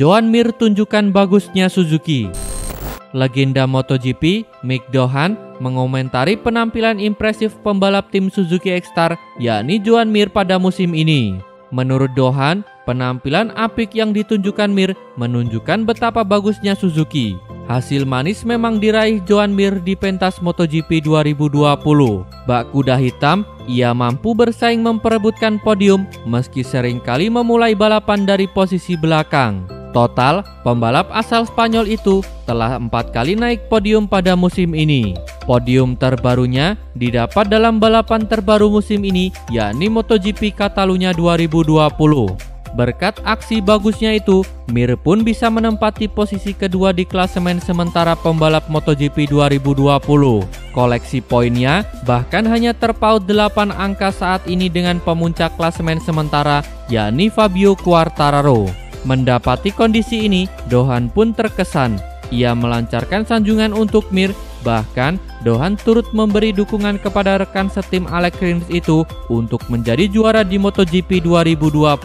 Joan Mir tunjukkan bagusnya Suzuki. Legenda MotoGP, Mick Doohan, mengomentari penampilan impresif pembalap tim Suzuki X-Star, yakni Joan Mir pada musim ini. Menurut Doohan, penampilan apik yang ditunjukkan Mir menunjukkan betapa bagusnya Suzuki. Hasil manis memang diraih Joan Mir di pentas MotoGP 2020. Bak kuda hitam, ia mampu bersaing memperebutkan podium meski seringkali memulai balapan dari posisi belakang. Total, pembalap asal Spanyol itu telah 4 kali naik podium pada musim ini. Podium terbarunya didapat dalam balapan terbaru musim ini, yakni MotoGP Catalunya 2020. Berkat aksi bagusnya itu, Mir pun bisa menempati posisi kedua di klasemen sementara pembalap MotoGP 2020. Koleksi poinnya bahkan hanya terpaut 8 angka saat ini dengan pemuncak klasemen sementara, yakni Fabio Quartararo. Mendapati kondisi ini, Doohan pun terkesan. Ia melancarkan sanjungan untuk Mir, bahkan Doohan turut memberi dukungan kepada rekan setim Alex Rins itu untuk menjadi juara di MotoGP 2020.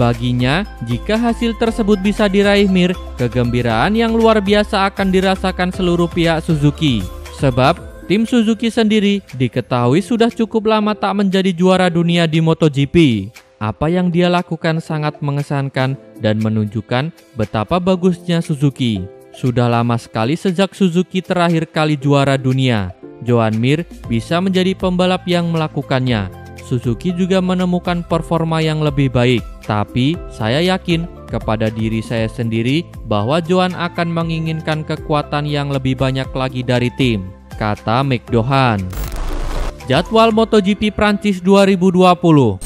Baginya, jika hasil tersebut bisa diraih Mir, kegembiraan yang luar biasa akan dirasakan seluruh pihak Suzuki. Sebab, tim Suzuki sendiri diketahui sudah cukup lama tak menjadi juara dunia di MotoGP. Apa yang dia lakukan sangat mengesankan dan menunjukkan betapa bagusnya Suzuki. Sudah lama sekali sejak Suzuki terakhir kali juara dunia. Joan Mir bisa menjadi pembalap yang melakukannya. Suzuki juga menemukan performa yang lebih baik. Tapi saya yakin kepada diri saya sendiri bahwa Joan akan menginginkan kekuatan yang lebih banyak lagi dari tim, kata Mick Doohan. Jadwal MotoGP Prancis 2020.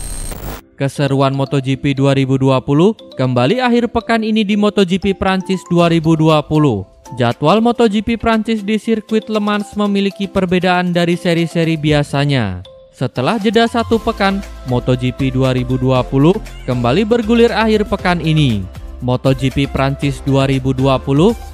Keseruan MotoGP 2020 kembali akhir pekan ini di MotoGP Prancis 2020. Jadwal MotoGP Prancis di sirkuit Le Mans memiliki perbedaan dari seri-seri biasanya. Setelah jeda 1 pekan, MotoGP 2020 kembali bergulir akhir pekan ini. MotoGP Prancis 2020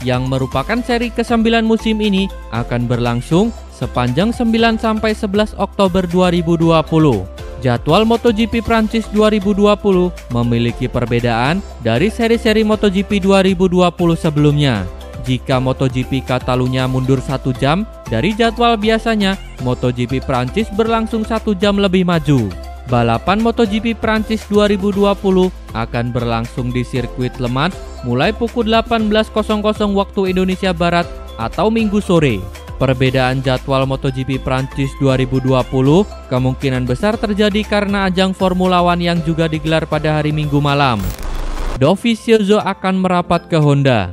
yang merupakan seri ke-9 musim ini akan berlangsung sepanjang 9-11 Oktober 2020. Jadwal MotoGP Prancis 2020 memiliki perbedaan dari seri-seri MotoGP 2020 sebelumnya. Jika MotoGP Catalunya mundur 1 jam dari jadwal biasanya, MotoGP Prancis berlangsung 1 jam lebih maju. Balapan MotoGP Prancis 2020 akan berlangsung di sirkuit Le Mans mulai pukul 18.00 waktu Indonesia Barat atau Minggu sore. Perbedaan jadwal MotoGP Prancis 2020 kemungkinan besar terjadi karena ajang Formula One yang juga digelar pada hari Minggu malam. Dovizioso akan merapat ke Honda.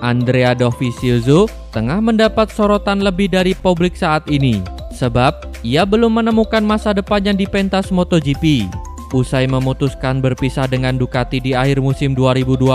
Andrea Dovizioso tengah mendapat sorotan lebih dari publik saat ini, sebab ia belum menemukan masa depannya di pentas MotoGP. Usai memutuskan berpisah dengan Ducati di akhir musim 2020,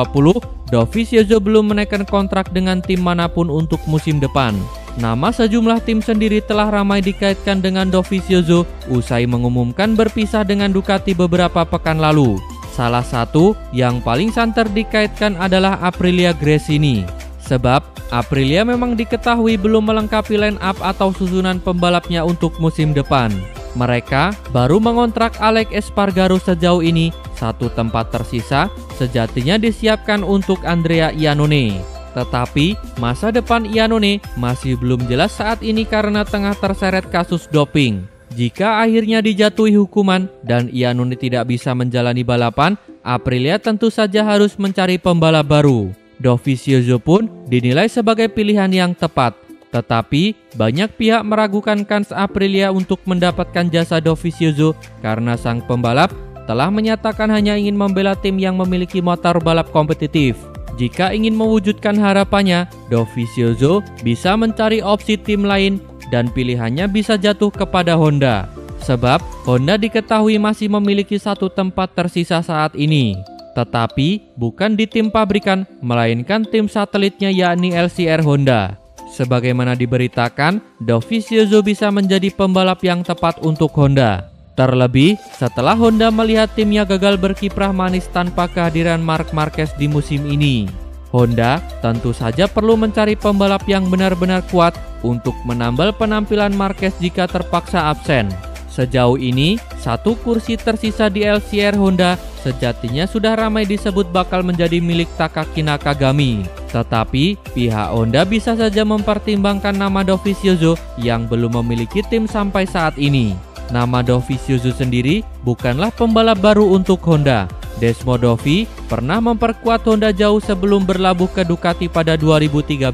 Dovizioso belum menaikkan kontrak dengan tim manapun untuk musim depan. Nama sejumlah tim sendiri telah ramai dikaitkan dengan Dovizioso usai mengumumkan berpisah dengan Ducati beberapa pekan lalu. Salah satu yang paling santer dikaitkan adalah Aprilia Gresini. Sebab Aprilia memang diketahui belum melengkapi line up atau susunan pembalapnya untuk musim depan. Mereka baru mengontrak Alex Espargaro sejauh ini. 1 tempat tersisa sejatinya disiapkan untuk Andrea Iannone. Tetapi masa depan Iannone masih belum jelas saat ini karena tengah terseret kasus doping. Jika akhirnya dijatuhi hukuman dan Iannone tidak bisa menjalani balapan, Aprilia tentu saja harus mencari pembalap baru. Dovizioso pun dinilai sebagai pilihan yang tepat. Tetapi banyak pihak meragukan kans Aprilia untuk mendapatkan jasa Dovizioso karena sang pembalap telah menyatakan hanya ingin membela tim yang memiliki motor balap kompetitif. Jika ingin mewujudkan harapannya, Dovizioso bisa mencari opsi tim lain dan pilihannya bisa jatuh kepada Honda. Sebab Honda diketahui masih memiliki 1 tempat tersisa saat ini. Tetapi bukan di tim pabrikan, melainkan tim satelitnya yakni LCR Honda. Sebagaimana diberitakan, Dovizioso bisa menjadi pembalap yang tepat untuk Honda. Terlebih setelah Honda melihat timnya gagal berkiprah manis tanpa kehadiran Marc Marquez di musim ini. Honda tentu saja perlu mencari pembalap yang benar-benar kuat untuk menambal penampilan Marquez jika terpaksa absen. Sejauh ini, Satu kursi tersisa di LCR Honda sejatinya sudah ramai disebut bakal menjadi milik Takaki Nakagami. Tetapi pihak Honda bisa saja mempertimbangkan nama Dovizioso yang belum memiliki tim sampai saat ini. Nama Dovizioso sendiri bukanlah pembalap baru untuk Honda. Desmo Dovi pernah memperkuat Honda jauh sebelum berlabuh ke Ducati pada 2013.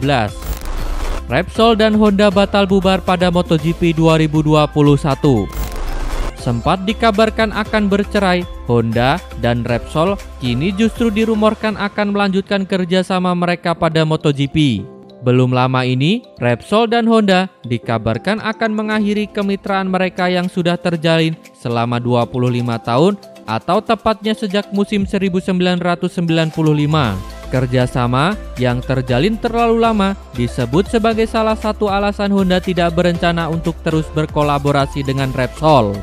Repsol dan Honda batal bubar pada MotoGP 2021. Sempat dikabarkan akan bercerai, Honda dan Repsol kini justru dirumorkan akan melanjutkan kerjasama mereka pada MotoGP. Belum lama ini, Repsol dan Honda dikabarkan akan mengakhiri kemitraan mereka yang sudah terjalin selama 25 tahun atau tepatnya sejak musim 1995. Kerjasama yang terjalin terlalu lama disebut sebagai salah satu alasan Honda tidak berencana untuk terus berkolaborasi dengan Repsol.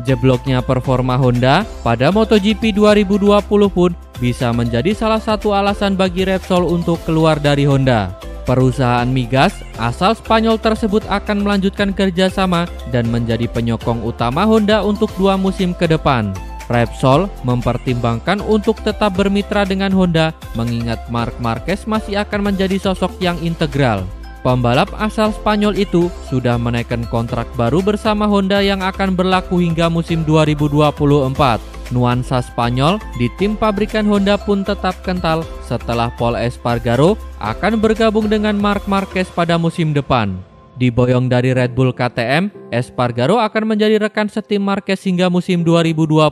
Jebloknya performa Honda pada MotoGP 2020 pun bisa menjadi salah satu alasan bagi Repsol untuk keluar dari Honda. Perusahaan migas asal Spanyol tersebut akan melanjutkan kerjasama dan menjadi penyokong utama Honda untuk 2 musim ke depan. Repsol mempertimbangkan untuk tetap bermitra dengan Honda mengingat Marc Marquez masih akan menjadi sosok yang integral. Pembalap asal Spanyol itu sudah menaikkan kontrak baru bersama Honda yang akan berlaku hingga musim 2024. Nuansa Spanyol di tim pabrikan Honda pun tetap kental setelah Pol Espargaro akan bergabung dengan Marc Marquez pada musim depan. Diboyong dari Red Bull KTM, Espargaro akan menjadi rekan setim Marquez hingga musim 2022.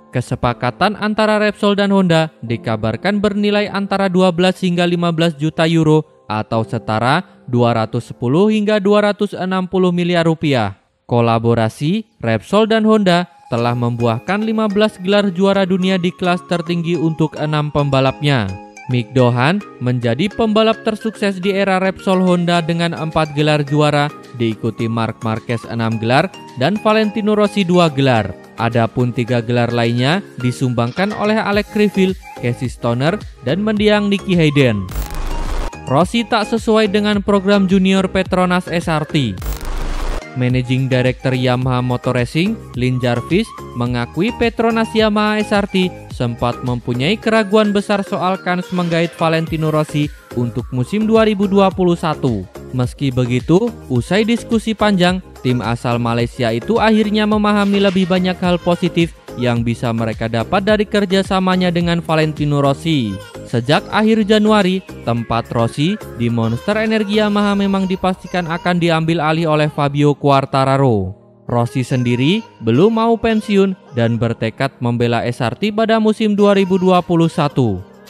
Kesepakatan antara Repsol dan Honda dikabarkan bernilai antara 12 hingga 15 juta euro atau setara 210 hingga 260 miliar rupiah. Kolaborasi Repsol dan Honda telah membuahkan 15 gelar juara dunia di kelas tertinggi untuk 6 pembalapnya. Mick Doohan menjadi pembalap tersukses di era Repsol Honda dengan 4 gelar juara, diikuti Marc Marquez 6 gelar dan Valentino Rossi 2 gelar. Adapun 3 gelar lainnya disumbangkan oleh Alex Criville, Casey Stoner, dan mendiang Nicky Hayden. Rossi tak sesuai dengan program junior Petronas SRT. Managing Director Yamaha Motor Racing, Lin Jarvis, mengakui Petronas Yamaha SRT sempat mempunyai keraguan besar soal kans menggait Valentino Rossi untuk musim 2021. Meski begitu, usai diskusi panjang, tim asal Malaysia itu akhirnya memahami lebih banyak hal positif yang bisa mereka dapat dari kerjasamanya dengan Valentino Rossi. Sejak akhir Januari, tempat Rossi di Monster Energi Yamaha memang dipastikan akan diambil alih oleh Fabio Quartararo. Rossi sendiri belum mau pensiun dan bertekad membela SRT pada musim 2021.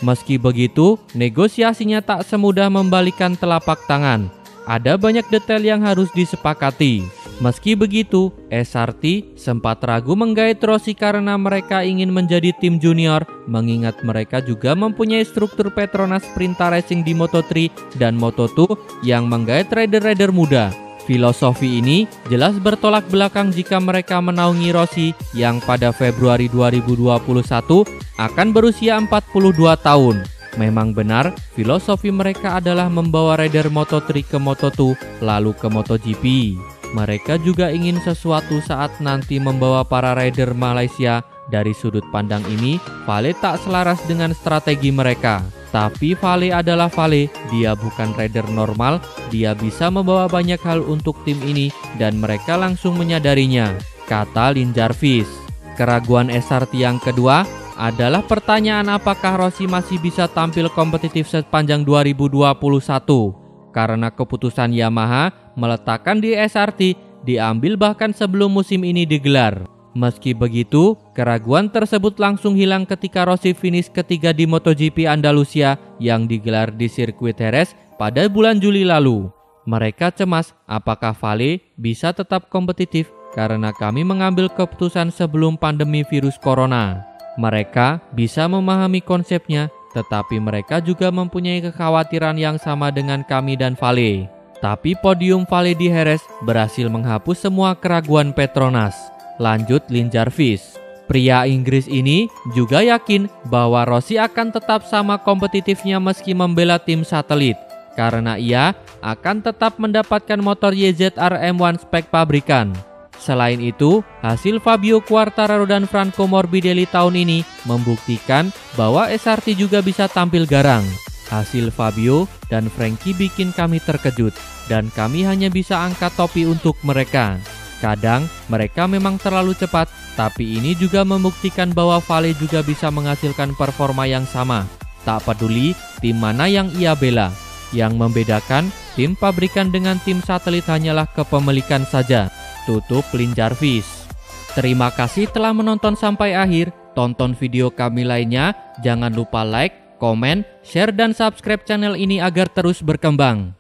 Meski begitu, negosiasinya tak semudah membalikan telapak tangan. Ada banyak detail yang harus disepakati. Meski begitu, SRT sempat ragu menggait Rossi karena mereka ingin menjadi tim junior, mengingat mereka juga mempunyai struktur Petronas Sprinta Racing di Moto3 dan Moto2 yang menggait rider-rider muda. Filosofi ini jelas bertolak belakang jika mereka menaungi Rossi yang pada Februari 2021 akan berusia 42 tahun. Memang benar, filosofi mereka adalah membawa rider Moto3 ke Moto2 lalu ke MotoGP. Mereka juga ingin sesuatu saat nanti membawa para rider Malaysia. Dari sudut pandang ini, Vale tak selaras dengan strategi mereka. Tapi Vale adalah Vale, dia bukan rider normal, dia bisa membawa banyak hal untuk tim ini dan mereka langsung menyadarinya, kata Lin Jarvis. Keraguan SRT yang kedua adalah pertanyaan apakah Rossi masih bisa tampil kompetitif sepanjang 2021. Karena keputusan Yamaha meletakkan di SRT diambil bahkan sebelum musim ini digelar. Meski begitu, keraguan tersebut langsung hilang ketika Rossi finish ketiga di MotoGP Andalusia yang digelar di sirkuit Jerez pada bulan Juli lalu. Mereka cemas apakah Vale bisa tetap kompetitif karena kami mengambil keputusan sebelum pandemi virus corona. Mereka bisa memahami konsepnya, tetapi mereka juga mempunyai kekhawatiran yang sama dengan kami dan Vale. Tapi podium Vale di Jerez berhasil menghapus semua keraguan Petronas. Lanjut Lin Jarvis. Pria Inggris ini juga yakin bahwa Rossi akan tetap sama kompetitifnya meski membela tim satelit, karena ia akan tetap mendapatkan motor YZR M1 spek pabrikan. Selain itu, hasil Fabio Quartararo dan Franco Morbidelli tahun ini membuktikan bahwa SRT juga bisa tampil garang. Hasil Fabio dan Frankie bikin kami terkejut, dan kami hanya bisa angkat topi untuk mereka. Kadang mereka memang terlalu cepat, tapi ini juga membuktikan bahwa Vale juga bisa menghasilkan performa yang sama. Tak peduli tim mana yang ia bela. Yang membedakan tim pabrikan dengan tim satelit hanyalah kepemilikan saja. Tutup Lin Jarvis. Terima kasih telah menonton sampai akhir. Tonton video kami lainnya. Jangan lupa like, komen, share, dan subscribe channel ini agar terus berkembang.